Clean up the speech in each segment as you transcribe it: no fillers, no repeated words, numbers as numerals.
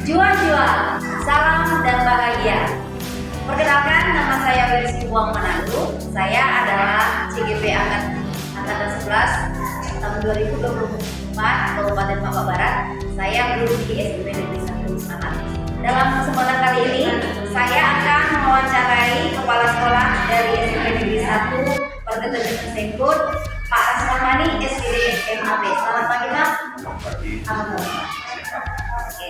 Jual-jual, salam dan bahagia. Perkenalkan, nama saya Wilis Buang Manado. Saya adalah CGP Angkatan 11 tahun 2024 Kabupaten Papua Barat. Saya guru di SMP Negeri 1 Semangat. Dalam kesempatan kali ini, saya akan mewawancarai kepala sekolah dari SMP Negeri 1 Perkebunan Sengkut, Pak Asmani, SPD MAP. Selamat pagi, Pak. Selamat pagi. Alhamdulillah. Oke,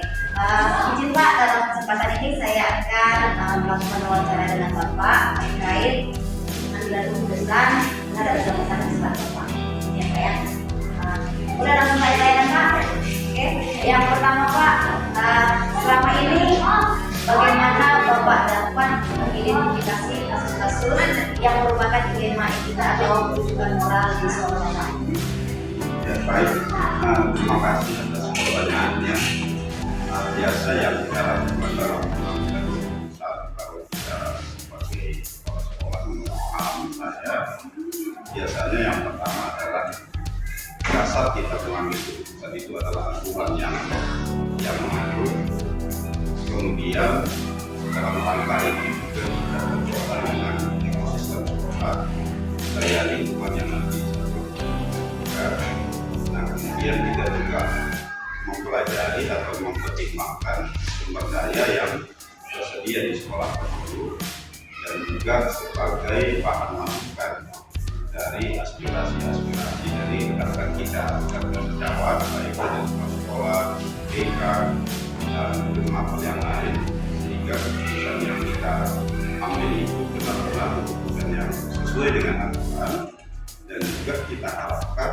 izin Pak, dalam kesempatan ini saya akan melakukan wawancara dengan Bapak terkait pengambilan keputusan terhadap jabatan siswa Bapak. Ya Pak ya. Udah langsung saya tanya Pak. Oke, yang pertama Pak, selama ini bagaimana Bapak dapat mengidentifikasi kasus-kasus yang merupakan dilema etika atau kebutuhan moral di sekolah Bapak? Ya, baik. Terima kasih atas pertanyaannya. Biasa yang kita lakukan dalam pengambilan keputusan kalau kita sebagai kepala sekolah memahami saya, biasanya yang pertama adalah dasar kita mengambil keputusan itu adalah aturan yang mengatur. Kemudian dalam rangka ini juga kita bercoba dengan ekosistem sekolah, daya lingkungan yang nanti nah, kemudian kita juga mempelajari atau mempertimbangkan sumber daya yang tersedia di sekolah tersebut dan juga sebagai bahan masukan dari aspirasi dari rekan-rekan kita, rekan-rekan sejawat, baik dari sekolah, BK, dan level yang lain, sehingga keputusan yang kita ambil itu benar-benar keputusan yang sesuai dengan aturan dan juga kita harapkan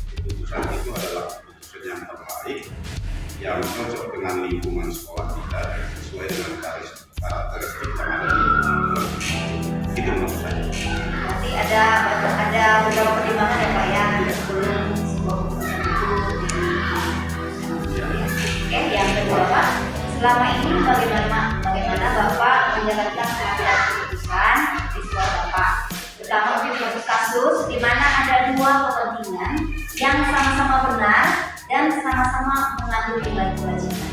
keputusan itu adalah keputusan yang terbaik yang cocok dengan lingkungan sekolah kita dan sesuai dengan karakteristik yang ada di lingkungan. Itu menurut saya. Nanti ada beberapa pertimbangan ya Pak ya sebelum sebuah keputusan itu Oke, yang kedua Pak, selama ini bagaimana Bapak menjalankan pengambilan keputusan di sekolah Bapak, terutama untuk kasus-kasus di mana ada dua kepentingan yang sama-sama benar dan sama-sama mengambil kewajiban.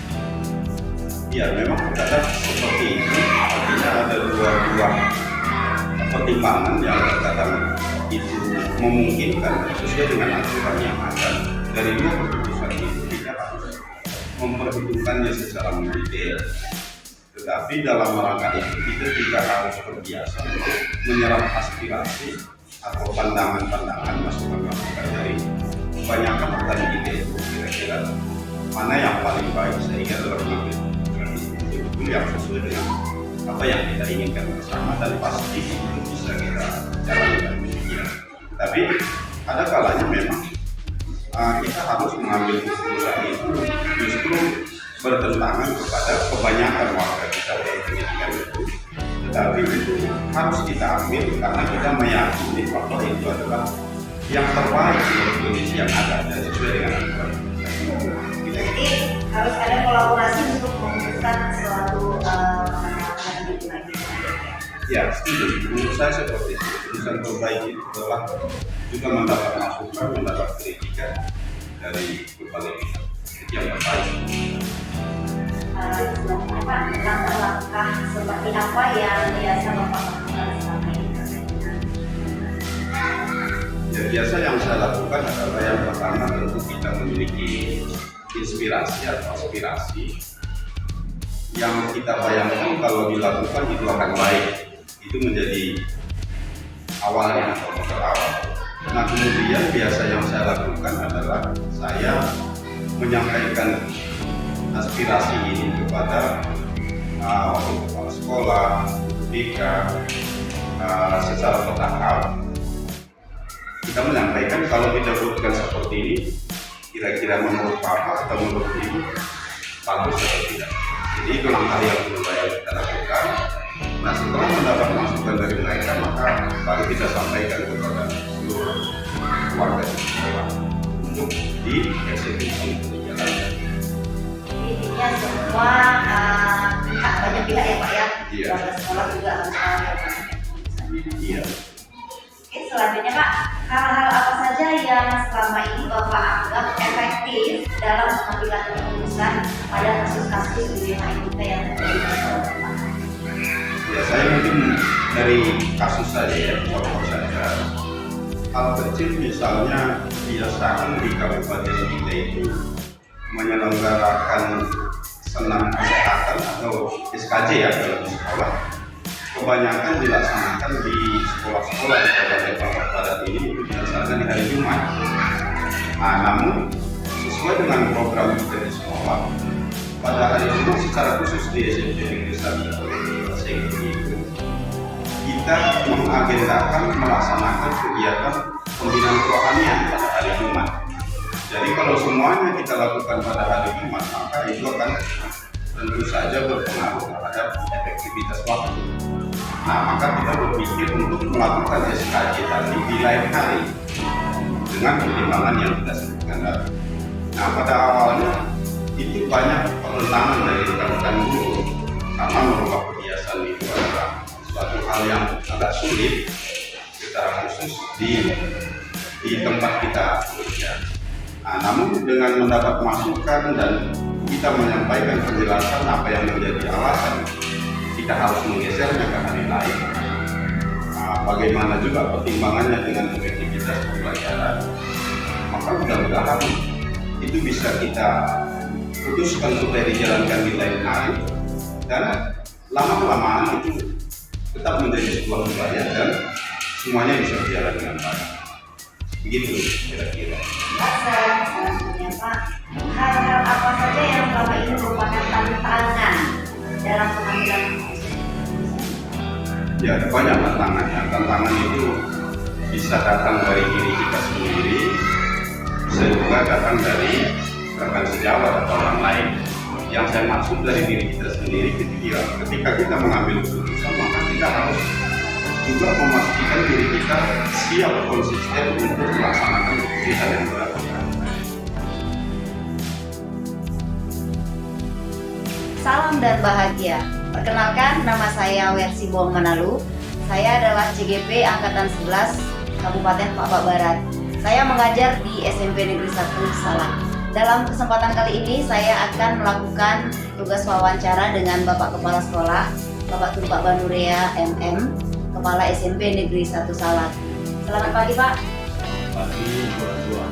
Ya, memang terkadang seperti ini, artinya ada dua pertimbangan yang terkadang itu memungkinkan sesuai dengan aturan yang ada. Dari dua keputusan itu kita harus memperhitungkannya secara mendetail. Tetapi dalam rangka itu kita juga harus terbiasa untuk menyerap aspirasi atau pandangan-pandangan masukan-masukan dari kebanyakan petani ide itu kira-kira mana yang paling baik sehingga dalam mengambil keputusan itu betul yang sesuai dengan apa yang kita inginkan bersama dan pasti itu bisa kita jalankan. Ya. Tapi ada kalanya memang kita harus mengambil keputusan itu justru bertentangan kepada kebanyakan warga kita yang pendidikan itu. Tetapi itu harus kita ambil karena kita meyakini bahwa itu adalah yang terbaik untuk kondisi yang ada dan sesuai dengan aturan. Jadi harus ada kolaborasi untuk memutuskan suatu Ya, setuju. Menurut saya seperti itu. Keputusan terbaik itu adalah juga mendapat masukan, mendapat kritikan dari berbagai pihak. Itu yang terbaik. Langkah-langkah seperti apa yang biasa Bapak lakukan selama ini? Ya, biasa yang saya lakukan adalah yang pertama tentu kita memiliki inspirasi atau aspirasi yang kita bayangkan kalau dilakukan itu akan baik. Itu menjadi awalnya atau modal awal. Nah, kemudian biasa yang saya lakukan adalah saya menyampaikan aspirasi ini kepada wakil kepala sekolah, BK, secara bertahap. Kita menyampaikan kalau kita buatkan seperti ini, kira-kira menurut Bapak atau menurut Ibu bagus atau tidak. Jadi itu langkah yang perlu kita lakukan. Nah, setelah mendapat masukan dari mereka, maka baru kita sampaikan kepada seluruh warga di sekolah untuk dieksekusi dijalankan. Intinya semua banyak pihak ya Pak ya. Iya. Warga sekolah juga harus tahu ya Pak. Iya. Oke, selanjutnya Pak, hal-hal apa saja yang selama ini Bapak anggap efektif dalam pengambilan keputusan pada kasus-kasus di lima etika yang terjadi di sekolah Bapak? Ya, saya mungkin dari kasus saja ya, contoh saja. Hal kecil misalnya biasakan di Kabupaten kita itu menyelenggarakan senam kesehatan atau SKJ ya dalam sekolah. Kebanyakan dilaksanakan di sekolah-sekolah di Kabupaten Papua Barat ini berdasarkan di hari Jumat. Nah, namun sesuai dengan program kita di sekolah, pada hari Jumat secara khusus di SMP Negeri 1 itu kita mengagendakan melaksanakan kegiatan pembinaan kerohanian pada hari Jumat. Jadi kalau semuanya kita lakukan pada hari Jumat, maka itu akan tentu saja berpengaruh terhadap efektivitas waktu. Nah, maka kita berpikir untuk melakukan SKJ tadi di lain hari dengan pertimbangan yang kita sebutkan tadi. Nah, pada awalnya itu banyak penentangan dari rekan-rekan guru karena merubah kebiasaan itu adalah suatu hal yang agak sulit secara khusus di tempat kita bekerja. Nah, namun dengan mendapat masukan dan kita menyampaikan penjelasan apa yang menjadi alasan kita harus menggesernya ke hari lain, bagaimana juga pertimbangannya dengan efektivitas pembelajaran, maka mudah-mudahan itu bisa kita putuskan supaya dijalankan di lain hari, dan lama-kelamaan itu tetap menjadi sebuah upaya dan semuanya bisa berjalan dengan baik. Begitu kira-kira. Pak, selanjutnya Pak, hal-hal apa saja yang selama ini merupakan tantangan dalam pengambilan keputusan? Ya, banyak tantangannya. Tantangan itu bisa datang dari diri kita sendiri, bisa juga datang dari rekan sejawat atau orang lain. Yang saya maksud dari diri kita sendiri, ketika kita mengambil keputusan, maka kita harus juga memastikan diri kita siap konsisten untuk melaksanakan keputusan yang dilakukan. Salam dan bahagia. Perkenalkan, nama saya Wersi Boang Manalu. Saya adalah CGP Angkatan 11 Kabupaten Papua Barat. Saya mengajar di SMP Negeri 1 Salak. Dalam kesempatan kali ini saya akan melakukan tugas wawancara dengan Bapak Kepala Sekolah, Bapak Tumpak Banurea MM, Kepala SMP Negeri 1 Salak. Selamat pagi Pak. Pagi dua-dua.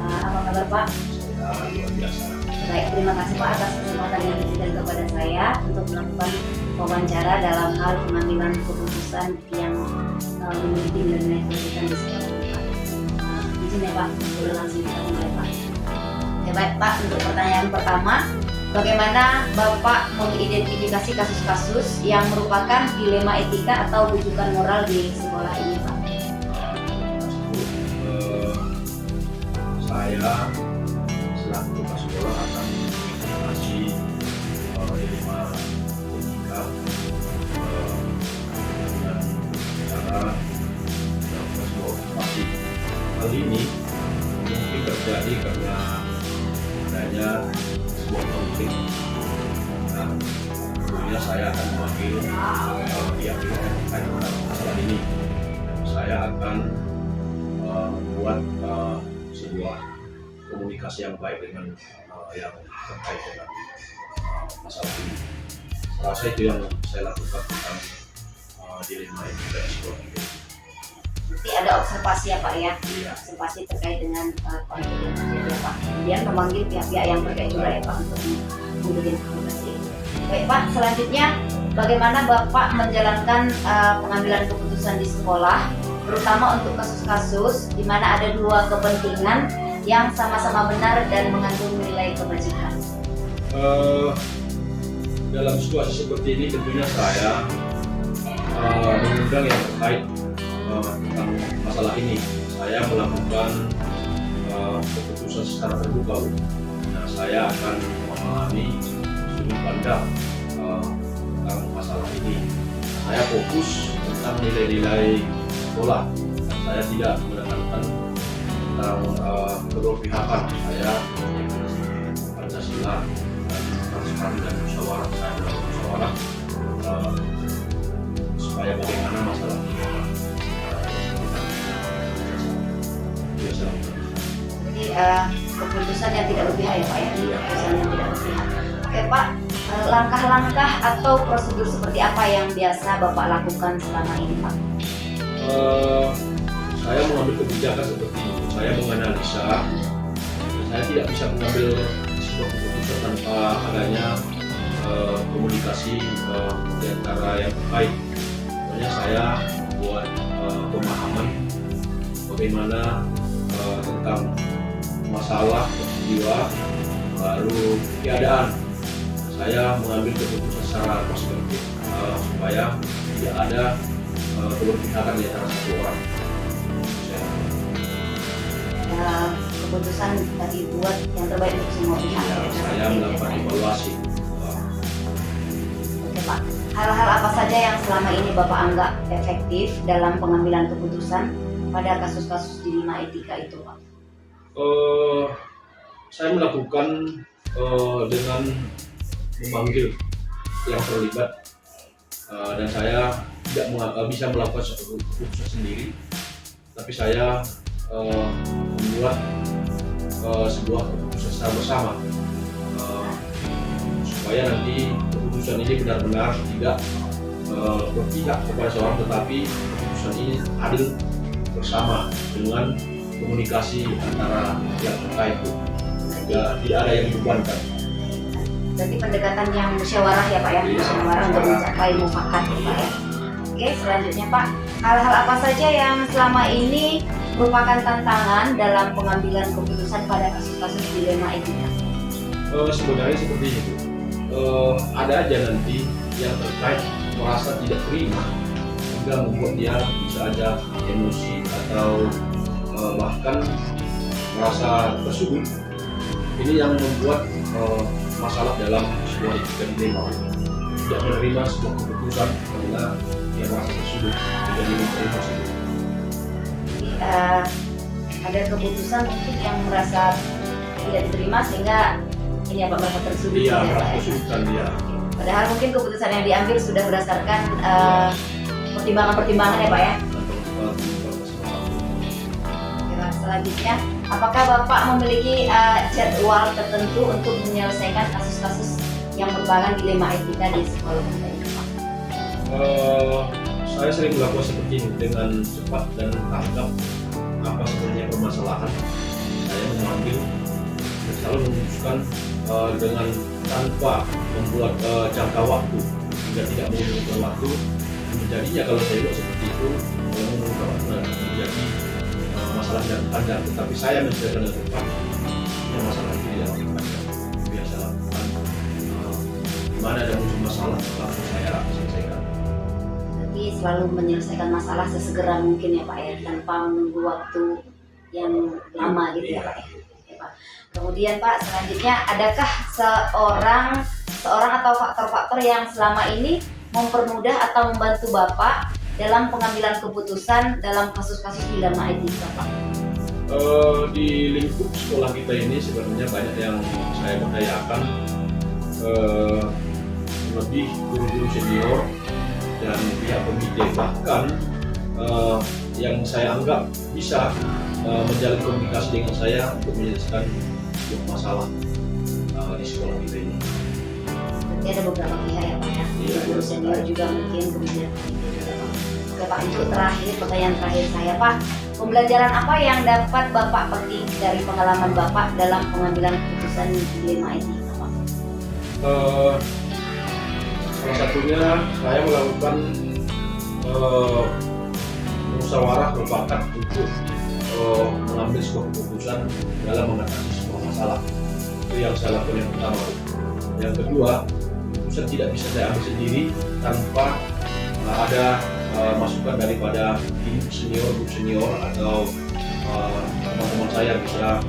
Apa kabar Pak? Sudah luar biasa. Baik, terima kasih Pak atas kesempatan yang diberikan kepada saya untuk melakukan wawancara dalam hal pengambilan keputusan yang memiliki nilai keputusan di sekolah Pak. Izin ya Pak, boleh langsung kita mulai Pak. Ya baik Pak, untuk pertanyaan pertama, bagaimana Bapak mengidentifikasi kasus-kasus yang merupakan dilema etika atau rujukan moral di sekolah ini Pak? Saya selaku kepala sekolah akan mengasih dilema etika dengan cara melakukan sebuah observasi. Hal ini mungkin terjadi karena adanya sebuah konflik. Nah, tentunya saya akan memanggil pihak terkait dengan masalah ini. Saya akan membuat sebuah komunikasi yang baik dengan yang terkait dengan masalah ini. Rasa itu yang saya lakukan tentang dilema etika sekolah ini. Berarti ada observasi ya Pak ya? Iya. Observasi terkait dengan konflik yang terjadi ya Pak. Kemudian memanggil pihak-pihak yang terkait juga ya Pak untuk memberikan komunikasi. Baik Pak, selanjutnya bagaimana Bapak menjalankan pengambilan keputusan di sekolah, terutama untuk kasus-kasus di mana ada dua kepentingan yang sama-sama benar dan mengandung nilai kebajikan? Dalam situasi seperti ini tentunya saya mengundang yang terkait tentang masalah ini. Saya melakukan keputusan secara terbuka. Nah, saya akan memahami sudut pandang tentang masalah ini. Saya fokus tentang nilai-nilai sekolah. Saya tidak menekankan tentang keberpihakan. Saya Pancasila dan transparan dan musyawarah. Saya dalam musyawarah supaya bagaimana masalah ini biasa. Jadi keputusan yang tidak berpihak ya Pak ya, Iya. keputusan yang tidak berpihak. Oke Pak, langkah-langkah atau prosedur seperti apa yang biasa Bapak lakukan selama ini Pak? Saya mengambil kebijakan seperti itu. Saya menganalisa. Saya tidak bisa mengambil sebuah keputusan tanpa adanya komunikasi di antara yang terkait. Makanya saya membuat pemahaman bagaimana tentang masalah jiwa, lalu keadaan. Saya mengambil keputusan secara perspektif supaya tidak ada keberpihakan di antara satu orang. Keputusan tadi buat yang terbaik untuk semua pihak. Saya melakukan evaluasi. Oke Pak, hal-hal apa saja yang selama ini Bapak anggap efektif dalam pengambilan keputusan pada kasus-kasus dilema etika itu Pak? Saya melakukan dengan memanggil yang terlibat dan saya tidak bisa melakukan suatu keputusan sendiri, tapi saya membuat sebuah keputusan secara bersama supaya nanti keputusan ini benar-benar tidak berpihak kepada seorang, tetapi keputusan ini adil bersama dengan komunikasi antara pihak terkait itu. Tidak ada yang dibebankan. Berarti pendekatan yang musyawarah ya Pak ya, Iya, musyawarah untuk musyawarah. mencapai mufakat ya Pak ya. Oke, selanjutnya Pak, hal-hal apa saja yang selama ini merupakan tantangan dalam pengambilan keputusan pada kasus-kasus dilema etika? Sebenarnya seperti itu. Ada aja nanti yang terkait merasa tidak terima hingga membuat dia bisa aja emosi atau bahkan merasa tersudut. Ini yang membuat masalah dalam sebuah etika dilema. Tidak menerima sebuah keputusan karena dia merasa tersudut, jadi menerima tersudut. Ada keputusan mungkin yang merasa tidak diterima sehingga ini apa merasa tersudut Dia ya, Pak, merasa ya? tersudutkan dia. Padahal mungkin keputusan yang diambil sudah berdasarkan pertimbangan-pertimbangan ya Pak ya. Oke, Pak, selanjutnya, apakah Bapak memiliki jadwal tertentu untuk menyelesaikan kasus-kasus yang merupakan dilema etika di sekolah kita ini Pak? Saya sering melakukan seperti ini dengan cepat dan tanggap apa sebenarnya permasalahan. Saya mengambil dan selalu memutuskan dengan tanpa membuat jangka waktu hingga tidak menggunakan waktu. Menjadinya kalau saya buat seperti itu, kalau menggunakan waktu nanti menjadi masalah yang panjang. Tetapi saya menyelesaikan dengan cepat. Ini masalah itu yang panjang. Biasa lakukan. Di mana ada muncul masalah, langsung saya selesaikan. Jadi selalu menyelesaikan masalah sesegera mungkin ya Pak ya, tanpa menunggu waktu yang lama gitu ya Pak ya. Oke, Pak. Kemudian Pak, selanjutnya adakah seorang atau faktor-faktor yang selama ini mempermudah atau membantu Bapak dalam pengambilan keputusan dalam kasus-kasus dilema etika Pak? Di lingkup sekolah kita ini sebenarnya banyak yang saya percayakan, lebih guru-guru senior dan pihak komite, bahkan yang saya anggap bisa menjalin komunikasi dengan saya untuk menyelesaikan sebuah masalah di sekolah kita ini. Berarti ada beberapa pihak ya Pak ya, Iya, guru ada senior beberapa. juga mungkin kemudian komite juga Pak. Oke Pak, untuk pertanyaan terakhir saya Pak, pembelajaran apa yang dapat Bapak petik dari pengalaman Bapak dalam pengambilan keputusan dilema etika Pak? Salah satunya saya melakukan musyawarah mufakat untuk mengambil sebuah keputusan dalam mengatasi sebuah masalah. Itu yang saya lakukan yang pertama. Yang kedua, keputusan tidak bisa saya ambil sendiri tanpa ada masukan daripada tim senior, guru senior atau teman-teman saya bisa